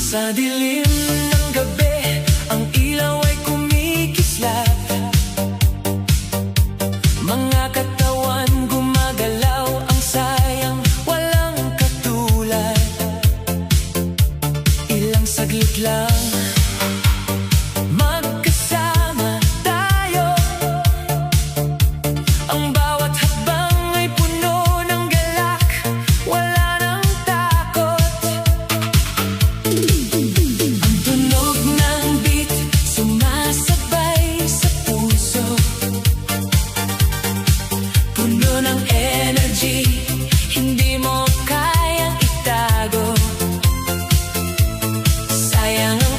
Sa dilim ng gabi, ang ilaw ay kumikislap. Mga katawan gumagalaw, ang sayang walang katulad. Ilang saglit lang magkasama tayo. Ang bawat hakbang ay puno ng galak, wala nang takot. Ang tunog ng beat sumasabay sa puso, puno ng energy, hindi mo kayang itago. Sayang ang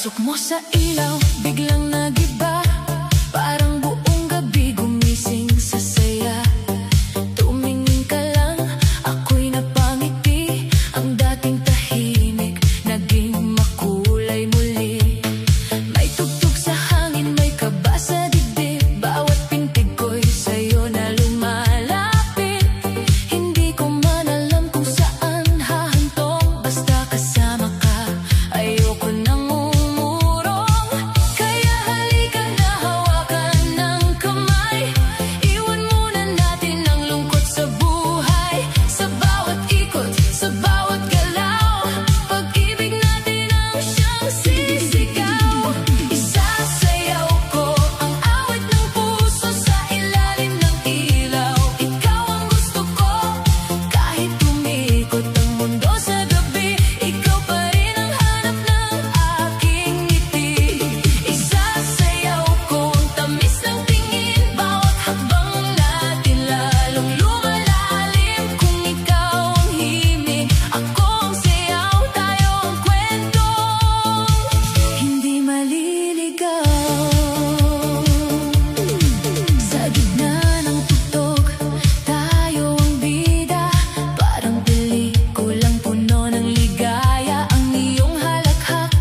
Pagpasok mo sa ilaw, biglang nagiba. Parang buong gabi gumising sa saya. Tumingin ka lang, ako'y napangiti. Ang dating tahimik, naging makulay muli. May tugtog sa hangin, may kaba sa dibdib. Bawat pintig ko'y sa'yo na lumalapit. Hindi ko man alam kung saan hahantong. Basta kasama ka, ayoko nang umurong. Kaya halika na, hawakan ng kamay. Iwan muna natin ang lungkot sa buhay. Sa bawat ikot, sa bawat galaw, pag-ibig natin ang siyang sisigaw. Isasayaw ko ang awit ng puso sa ilalim ng ilaw. Ikaw ang gusto ko, kahit tumikot ang mundo sa gabi. Ikaw pa rin ang hanap ng aking ngiti. Isasayaw ko ang tamis ng tingin. Bawat hakbang natin lalong lumalalim. Kung ikaw ang himig, ako ang sayaw, tayo ang kwentong hindi maliligaw. Sa gitna ng tugtog, tayo ang bida. Parang pelikulang puno ng ligaya. Ang iyong halakhak,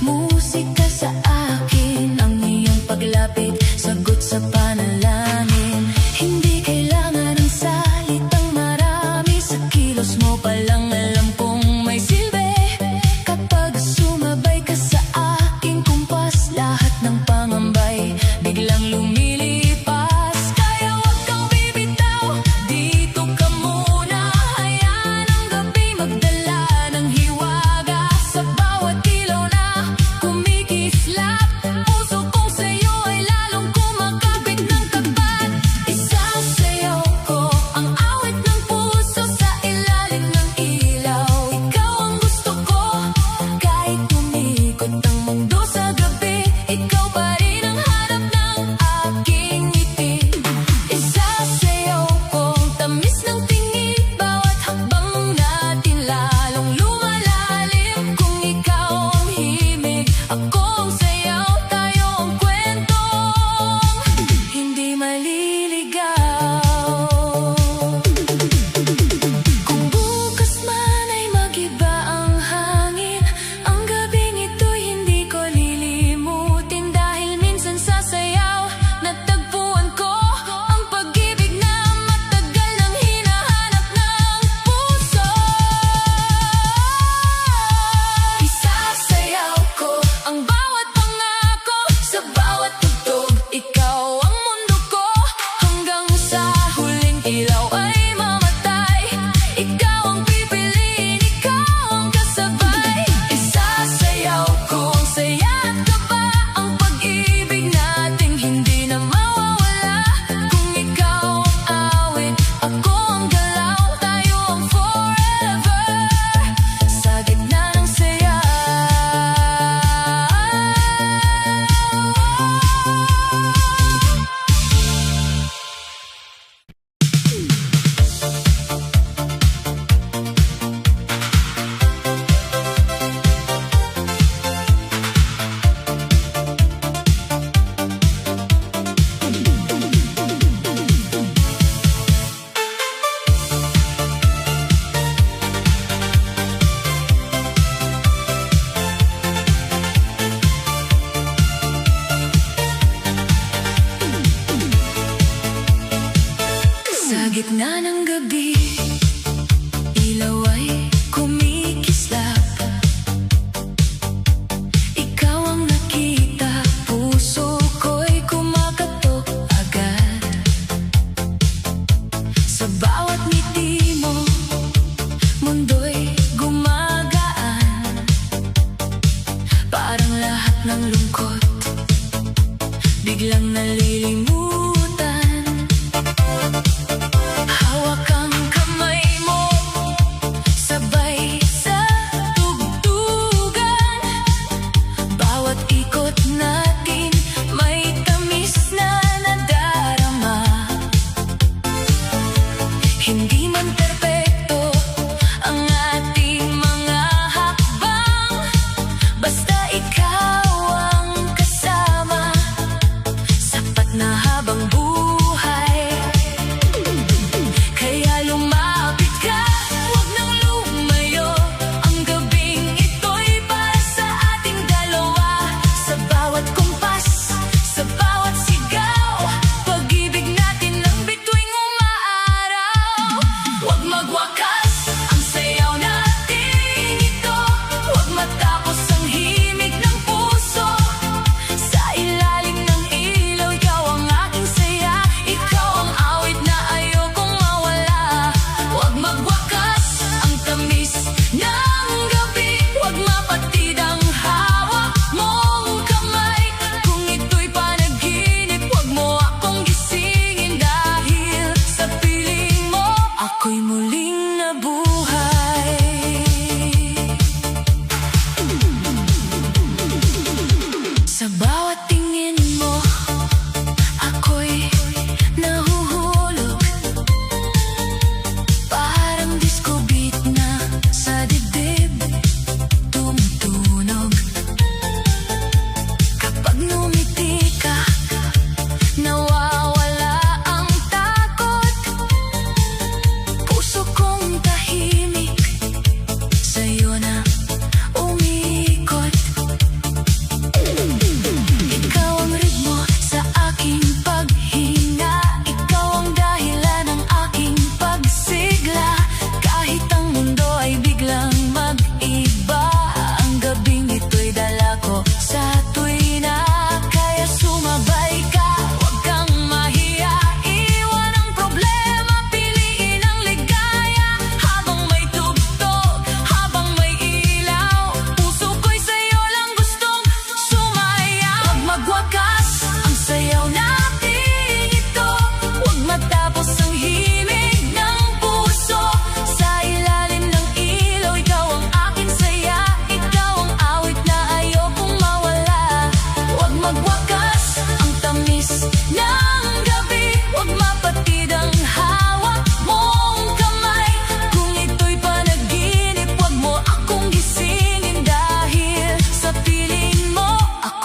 musika sa akin. Ang iyong paglapit, sagot sa panalangin. Hindi kailangan ng salitang marami. Sa kilos mo palang alam kong may silbi. Kapag sumabay ka sa aking kumpas, lahat ng pangambay biglang lumilipas. Kaya wag kang bibitaw, dito ka muna. Hayaan ang gabi magdala ng hiwaga. Sa bawat ilaw na kumikislap, puso kong sa'yo ay lalong kumakapit ng tapat. Isasayaw ko ang awit ng puso sa ilalim ng ilaw. Ikaw ang gusto ko, kahit tumikot ang mundo sa gabi. Ikaw pa rin ang hanap ng aking ngiti. Isasayaw ko ang tamis ng tingin. Bawat hakbang natin lalong lumalalim. Kung ikaw ang himig, ako ang sayaw, tayo ang kwentong hindi maliligaw. Kung bukas man ay magiba ang hangin, ang gabing ito'y hindi ko lilimutin. Dahil minsan sa sayaw, natagpuan ko ang pag-ibig na matagal nang hinahanap ng puso. Isasayaw ko ang bawat pangako, sa bawat tugtog. Ikaw ang mundo ko, hanggang sa huling ilaw ay mamatay. Ikaw ang pipiliin, ikaw ang kasabay. Isasayaw ko ang saya at kaba, ang pag-ibig nating hindi na mawawala. Kung ikaw ang awit, ako ang galaw, tayo ang forever. Sa gitna ng saya. Sa gitna ng gabi, ilaw ay kumikislap. Ikaw ang nakita, puso ko'y kumakatok agad. Sa bawat ngiti mo, mundo'y gumagaan. Parang lahat ng lungkot biglang nalilimutan. Hawak ang kamay mo, sabay sa tugtugan. Bawat ikot natin may tamis na nadarama. Hindi man perpekto ang ating mga hakbang, basta ikaw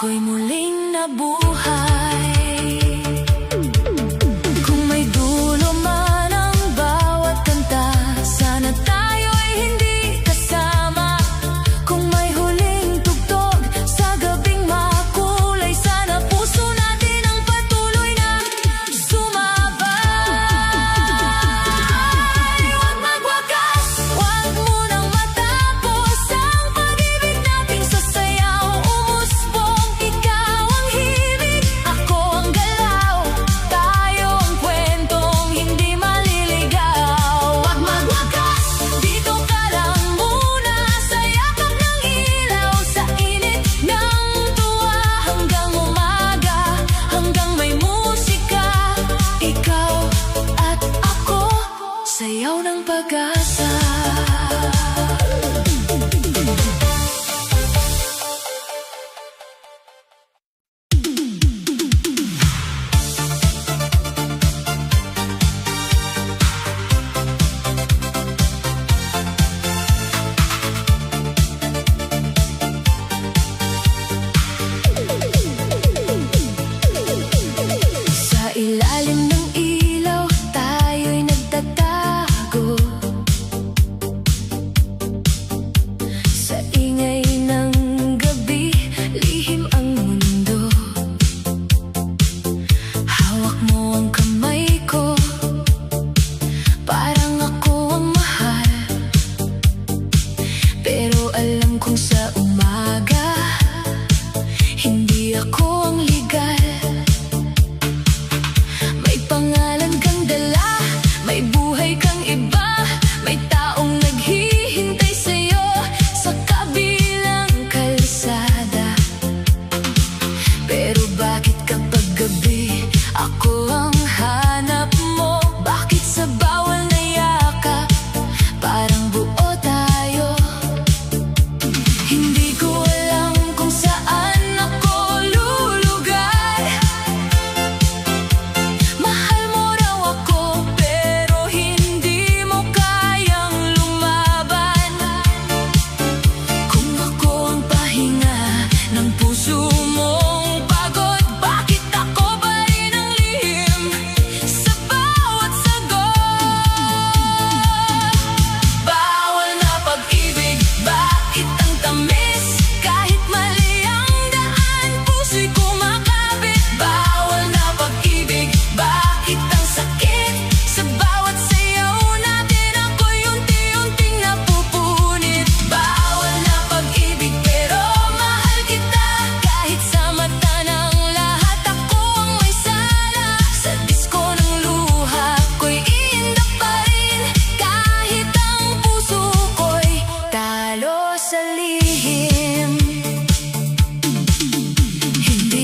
ako'y muling nabuhay. Kung may dulo man ang bawat kanta, sana tayo'y hindi kasama. Kung may huling tugtog sa gabing makulay, sana puso natin ang patuloy na sumabay. Huwag magwakas, huwag munang matapos ang pag-ibig nating sasayaw. Umusbong, ikaw ang himig, ako ang galaw. Tayo ang kwentong hindi maliligaw. Huwag magwakas, dito ka lang muna sa yakap ng ilaw, sa init ng tuwa hanggang umaga, hanggang may musika. Ikaw at ako, sayaw ng pag-asa. Sa ilalim ng ilaw, tayo'y nagtatago. Sa ingay ng gabi, lihim ang mundo. Hawak mo ang kamay ko, parang ako ang mahal. Pero alam kong sa umaga, hindi ako ang legal. May pangalan kang dala, may buhay kang iba, may taong naghihintay sa'yo sa kabilang kalsada. Pero bakit kapag gabi, ako ang hanap mo? Bakit sa bawal na yakap, parang buo tayo? Hindi ko alam kung saan ako lulugar. Mahal mo raw ako, pero hindi mo kayang lumaban. Kung ako ang pahinga ng puso mong pagod, bakit ako pa rin ang lihim sa bawat sagot? Bawal na pag-ibig, bakit ang tamis? Kahit mali ang daan, puso'y kumakapit. Bawal na pag-ibig, bakit ang sakit? Sa bawat sayaw natin, ako'y unti-unting napupunit. Bawal na pag-ibig, pero mahal kita. Kahit sa mata ng lahat, ako ang may sala. Sa disko ng luha ko'y iindak pa rin, kahit ang puso ko'y talo sa lihim. Hindi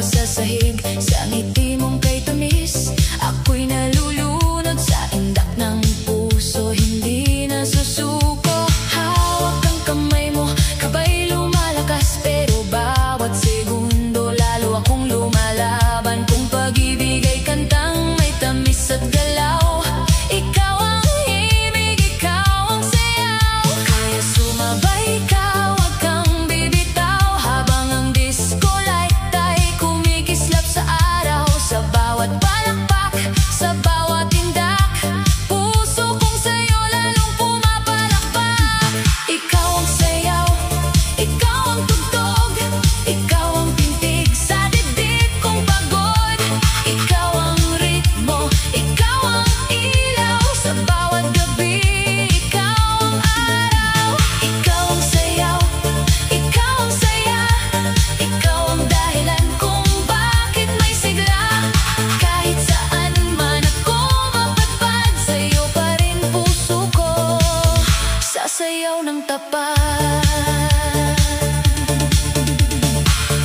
sa sahig, sa ngiti mong kay tamis. Ako'y nalulunod sa indak ng puso, hindi na susuko. Hawak ang kamay mo, kabay lumalakas, pero bawat segundo lalo akong lumalaban. Kung pag-ibig ay kantang may tamis at galaw, ikaw ang himig, ikaw ang sayaw. Kaya sumabay ka, wag kang bibitaw, habang ang disco light ay kumikislap sa araw. Sa bawat palakpak, sa bawat tindak, puso kong sa'yo lalong pumapalakpak. Ikaw ang sayaw, ikaw ang tugtog, ikaw ang pintig sa dibdib kong pagod. Ikaw ang ritmo, ikaw ang ilaw, sa bawat gabi, ikaw ang araw. Ikaw ang sayaw, ikaw ang saya, ikaw ang dahilan kung bakit may sigla. Kahit saan man ako mapadpad, sa'yo pa rin puso ko sasayaw ng tapat.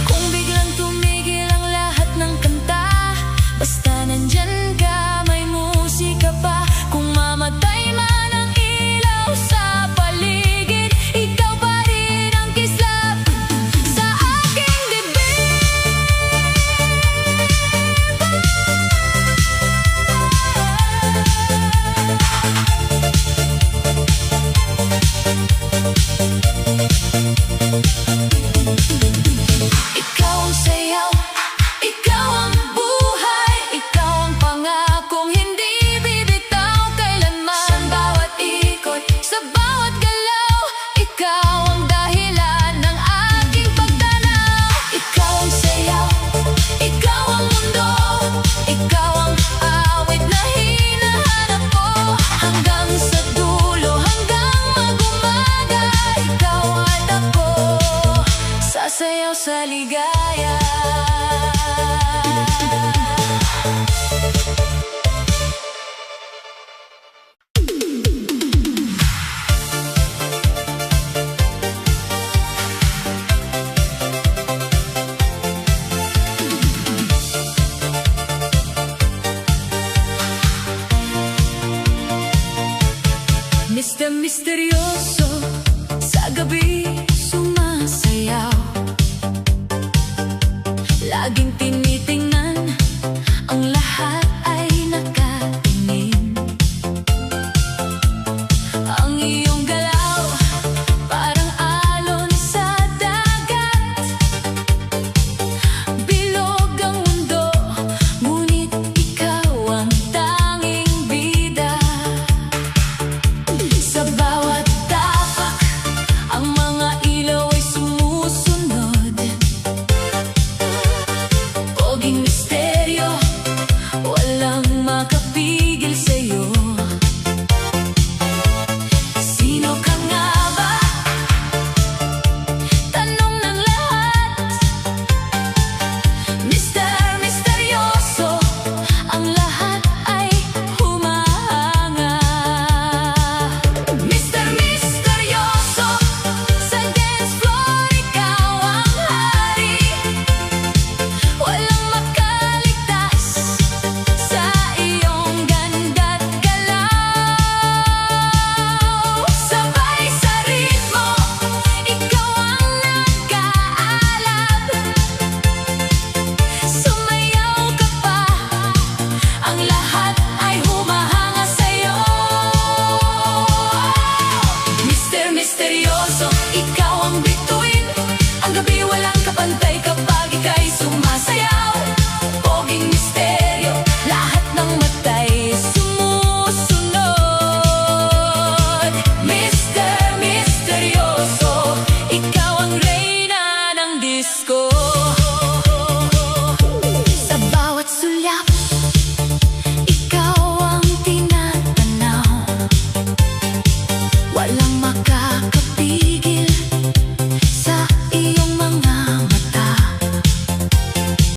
Kung biglang tumigil ang lahat ng kanta, basta nandyan ka, may musika pa. Kung mamatay man ang ilaw sa paligid, ikaw pa rin ang kislap sa aking dibdib. Ikaw ang sayaw, ikaw ang buhay, ikaw ang pangakong hindi bibitaw kailanman. Sa bawat ikot, sa bawat galaw, ikaw ang dahilan ng aking pagtanaw. Ikaw ang sayaw, ikaw ang mundo, ikaw ang awit na hinahanap ko. Hanggang sa dulo, hanggang mag-umaga, ikaw at ako sasayaw sa ligaya. Mr. Misteryoso, sa gabi sumasayaw, laging